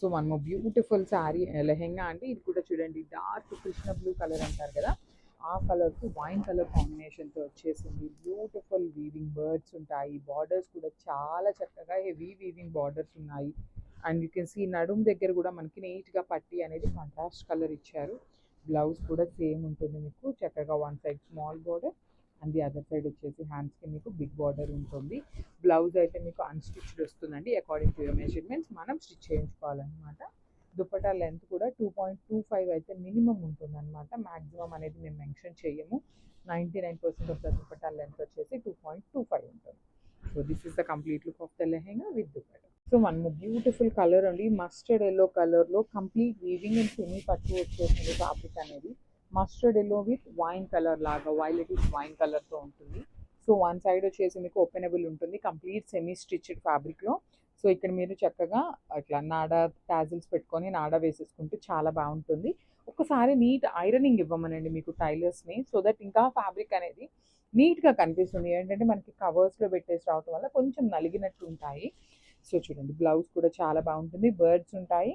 So మనము beautiful sari lehenga అంటే ఇది కూడా చూడండి, డార్క్ కృష్ణ బ్లూ కలర్ అంటారు కదా, ఆ కలర్కి వైన్ కలర్ కాంబినేషన్తో వచ్చేసింది. బ్యూటిఫుల్ వీవింగ్ బర్డ్స్ ఉంటాయి, బార్డర్స్ కూడా చాలా చక్కగా హెవీ వీవింగ్ బార్డర్స్ ఉన్నాయి. అండ్ యూ కెన్ సీ నడుము దగ్గర కూడా మనకి నీట్గా పట్టి అనేది కాంట్రాస్ట్ కలర్ ఇచ్చారు. బ్లౌజ్ కూడా సేమ్ ఉంటుంది మీకు, చక్కగా one side small border and the other side వచ్చేసి హ్యాండ్స్కి మీకు బిగ్ బార్డర్ ఉంటుంది. బ్లౌజ్ అయితే మీకు అన్స్టిచ్డ్ వస్తుందండి, అకార్డింగ్ టు యువర్ మెజర్మెంట్స్ మనం స్టిచ్ చేయించుకోవాలన్నమాట. దుపట్టా లెంత్ కూడా 2.25 అయితే మినిమం ఉంటుందన్నమాట, మ్యాక్సిమం అనేది మేము మెన్షన్ చేయము. 99% ఆఫ్ ద దుపట్టా లెంత్ వచ్చేసి 2.25 ఉంటుంది. So this is the complete look of the lehenga with dupatta. So మనము బ్యూటిఫుల్ కలర్ అండి, మస్టర్డ్ ఎల్లో కలర్లో కంప్లీట్ వీవింగ్ అండ్ సెమీ పట్టు వచ్చేసింది ఫ్యాబ్రిక్ అనేది. Mustard yellow with wine colour లాగా, వైలెట్ విత్ వైన్ కలర్తో ఉంటుంది. సో వన్ సైడ్ వచ్చేసి మీకు ఓపెనబుల్ ఉంటుంది, కంప్లీట్ సెమీ స్టిచ్డ్ ఫ్యాబ్రిక్లో. సో ఇక్కడ మీరు చక్కగా అట్లా నాడా టాజిల్స్ పెట్టుకొని నాడా వేసేసుకుంటే చాలా బాగుంటుంది. ఒకసారి నీట్ ఐరనింగ్ ఇవ్వమనండి మీకు టైలర్స్ని, సో దట్ ఇంకా ఫ్యాబ్రిక్ అనేది నీట్గా కనిపిస్తుంది. ఏంటంటే మనకి కవర్స్లో పెట్టేసి రావటం వల్ల కొంచెం నలిగినట్టు ఉంటాయి. సో చూడండి, బ్లౌజ్ కూడా చాలా బాగుంటుంది, బర్డ్స్ ఉంటాయి.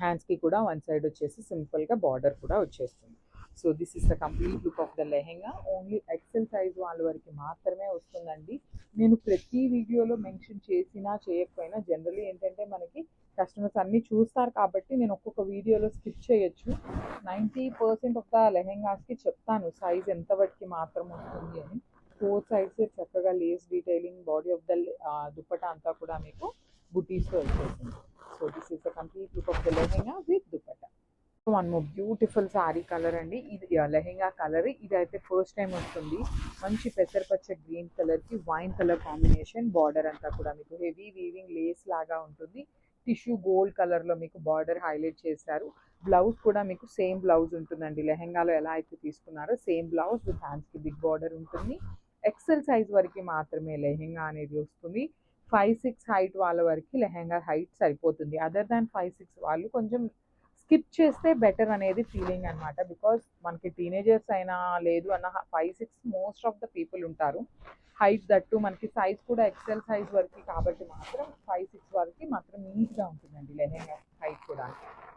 హ్యాండ్స్కి కూడా వన్ సైడ్ వచ్చేసి సింపుల్గా బార్డర్ కూడా వచ్చేస్తుంది. So this is the complete look of the lehenga. Only XL size వాళ్ళ వరకు మాత్రమే వస్తుందండి. నేను ప్రతి వీడియోలో మెన్షన్ చేసినా చేయకపోయినా జనరల్లీ ఏంటంటే మనకి కస్టమర్స్ అన్నీ చూస్తారు కాబట్టి నేను ఒక్కొక్క వీడియోలో స్కిప్ చేయొచ్చు. 90% ఆఫ్ ద లెహెంగాస్కి చెప్తాను సైజ్ ఎంతవరకు మాత్రం వస్తుంది అని. 4 సైడ్స్ చక్కగా Lay's detailing, body of the dupatta అంతా కూడా మీకు బుటీస్తో వచ్చేసింది. So this is the complete look of the lehenga with dupatta. So one more beautiful sari colour అండి, ఇది లెహెంగా కలర్. ఇది అయితే ఫస్ట్ టైం వస్తుంది. మంచి పెసరపచ్చ గ్రీన్ కలర్కి వైన్ కలర్ కాంబినేషన్, బార్డర్ అంతా కూడా మీకు హెవీ వీవింగ్ లేస్ లాగా ఉంటుంది. టిష్యూ గోల్డ్ కలర్లో మీకు బార్డర్ హైలైట్ చేశారు. బ్లౌజ్ కూడా మీకు సేమ్ బ్లౌజ్ ఉంటుందండి, లెహెంగాలో ఎలా అయితే తీసుకున్నారో సేమ్ బ్లౌజ్ విత్ హ్యాండ్స్కి బిగ్ బార్డర్ ఉంటుంది. ఎక్సెల్ సైజ్ వరకు మాత్రమే లెహెంగా అనేది వస్తుంది. 5'6" హైట్ వాళ్ళ వరకు లెహెంగా హైట్ సరిపోతుంది. అదర్ దాన్ 5'6" వాళ్ళు కొంచెం స్కిప్ చేస్తే బెటర్ అనేది ఫీలింగ్ అనమాట. బికాస్ మనకి టీనేజర్స్ అయినా లేదు అన్న 5'6" మోస్ట్ ఆఫ్ ద పీపుల్ ఉంటారు. హైట్ దట్టు మనకి సైజ్ కూడా ఎక్సెల్ సైజ్ వరకు కాబట్టి మాత్రం 5'6" వరకు మాత్రం నీట్గా ఉంటుందండి లెహెంగా హైట్ కూడా.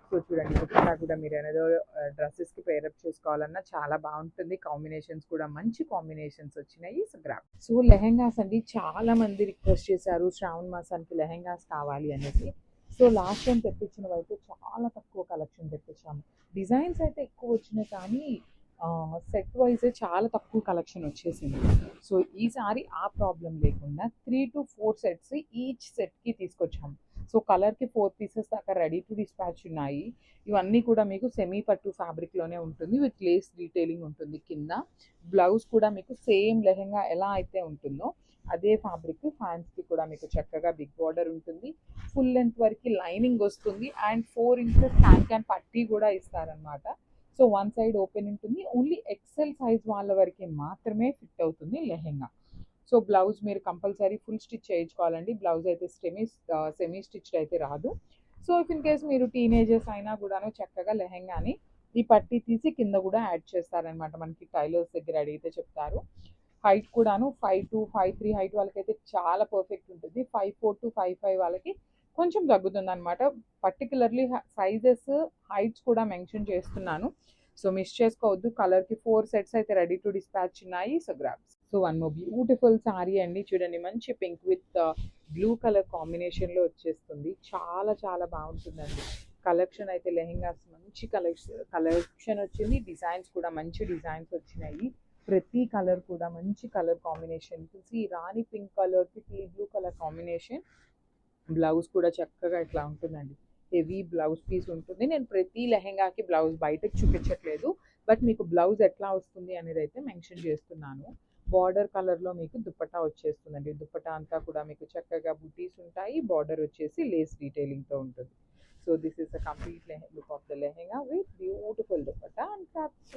సో చూడండి, దుపట్టా కూడా మీరు ఏదో డ్రెస్సెస్కి పేరప్ చేసుకోవాలన్నా చాలా బాగుంటుంది. కాంబినేషన్స్ కూడా మంచి కాంబినేషన్స్ వచ్చినాయి. సో లెహెంగాస్ అండి, చాలా మంది రిక్వెస్ట్ చేశారు శ్రావణ మాసానికి లెహెంగాస్ కావాలి అనేసి. సో లాస్ట్ టైం తెప్పించినవి అయితే చాలా తక్కువ కలెక్షన్ తెప్పించాము. డిజైన్స్ అయితే ఎక్కువ వచ్చినాయి కానీ సెట్ వైజ్ చాలా తక్కువ కలెక్షన్ వచ్చేసింది. సో ఈసారి ఆ ప్రాబ్లం లేకుండా 3 to 4 సెట్స్ ఈచ్ సెట్కి తీసుకొచ్చాము. సో కలర్కి 4 పీసెస్ దాకా రెడీ టు డిస్పాచ్ ఉన్నాయి. ఇవన్నీ కూడా మీకు సెమీ పట్టు ఫ్యాబ్రిక్లోనే ఉంటుంది, విత్ లేస్ డీటెయిలింగ్ ఉంటుంది కింద. బ్లౌజ్ కూడా మీకు సేమ్ లెహెంగా ఎలా అయితే ఉంటుందో అదే ఫ్యాబ్రిక్. హ్యాండ్స్కి కూడా మీకు చక్కగా బిగ్ బార్డర్ ఉంటుంది. ఫుల్ లెంత్ వరకు లైనింగ్ వస్తుంది అండ్ 4 ఇంచెస్ క్యాన్ పట్టీ కూడా ఇస్తారనమాట. సో వన్ సైడ్ ఓపెన్ ఉంటుంది. ఓన్లీ ఎక్సెల్ సైజ్ వాళ్ళ వరకు మాత్రమే ఫిట్ అవుతుంది లెహెంగా. సో బ్లౌజ్ మీరు కంపల్సరీ ఫుల్ స్టిచ్ చేయించుకోవాలండి. బ్లౌజ్ అయితే సెమీ స్టిచ్డ్ అయితే రాదు. సో ఇఫ్ ఇన్ కేస్ మీరు టీనేజర్స్ అయినా కూడాను చక్కగా లెహెంగాని ఈ పట్టీ తీసి కింద కూడా యాడ్ చేస్తారనమాట. మనకి టైలర్స్ దగ్గర అడిగితే చెప్తారు. హైట్ కూడాను 5'2", 5'3" హైట్ వాళ్ళకైతే చాలా పర్ఫెక్ట్ ఉంటుంది. 5'4" to 5'5" వాళ్ళకి కొంచెం తగ్గుతుంది అనమాట. పర్టికులర్లీ సైజెస్ హైట్స్ కూడా మెన్షన్ చేస్తున్నాను, సో మిస్ చేసుకోవద్దు. కలర్కి 4 సెట్స్ అయితే రెడీ టు డిస్పాచ్ ఉన్నాయి. So grabs. So one more beautiful sari అండి, చూడండి మంచి పింక్ విత్ బ్లూ కలర్ కాంబినేషన్లో వచ్చేస్తుంది. చాలా చాలా బాగుంటుందండి కలెక్షన్ అయితే. లెహెంగాస్ మంచి కలెక్షన్ వచ్చింది. డిజైన్స్ కూడా మంచి డిజైన్స్ వచ్చినాయి. ప్రతి కలర్ కూడా మంచి కలర్ కాంబినేషన్ చూసి రాణి పింక్ కలర్కి టీ బ్లూ కలర్ కాంబినేషన్. బ్లౌజ్ కూడా చక్కగా ఇట్లా ఉంటుందండి, హెవీ బ్లౌజ్ పీస్ ఉంటుంది. నేను ప్రతి లెహెంగాకి బ్లౌజ్ బయటకు చూపించట్లేదు, బట్ మీకు బ్లౌజ్ ఎట్లా వస్తుంది అనేది అయితే మెన్షన్ చేస్తున్నాను. బార్డర్ కలర్లో మీకు దుపట్టా వచ్చేస్తుందండి. దుపట్టా అంతా కూడా మీకు చక్కగా బుటీస్ ఉంటాయి, బార్డర్ వచ్చేసి లేస్ డీటెయిలింగ్తో ఉంటుంది. So this is the complete look of the lehenga with beautiful dupatta and caps.